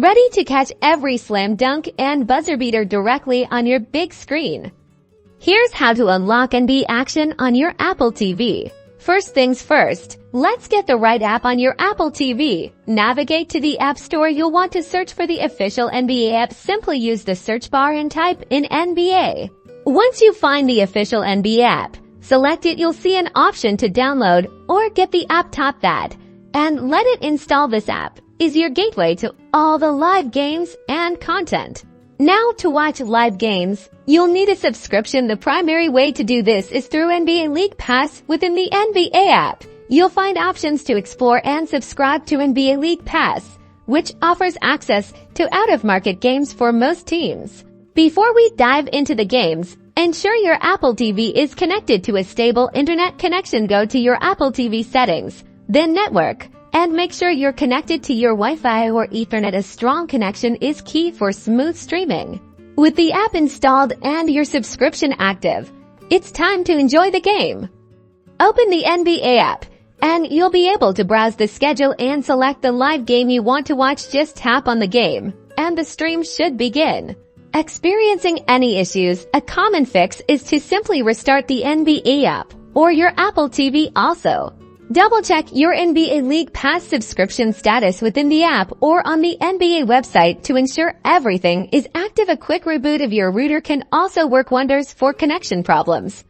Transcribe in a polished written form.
ready to catch every slam dunk and buzzer beater directly on your big screen. Here's how to unlock NBA action on your Apple TV. First things first, let's get the right app on your Apple TV. Navigate to the App Store. You'll want to search for the official NBA app. Simply use the search bar and type in NBA. Once you find the official NBA app, select it. You'll see an option to download or get the app. Tap that and let it install. This app is your gateway to all the live games and content. Now, to watch live games, you'll need a subscription. The primary way to do this is through NBA League Pass. Within the NBA app, you'll find options to explore and subscribe to NBA League Pass, which offers access to out-of-market games for most teams. Before we dive into the games, ensure your Apple TV is connected to a stable internet connection. Go to your Apple TV settings, then Network, and make sure you're connected to your Wi-Fi or Ethernet. A strong connection is key for smooth streaming. With the app installed and your subscription active, it's time to enjoy the game. Open the NBA app, and you'll be able to browse the schedule and select the live game you want to watch. Just tap on the game, and the stream should begin. Experiencing any issues? A common fix is to simply restart the NBA app or your Apple TV. Also, double-check your NBA League Pass subscription status within the app or on the NBA website to ensure everything is active. A quick reboot of your router can also work wonders for connection problems.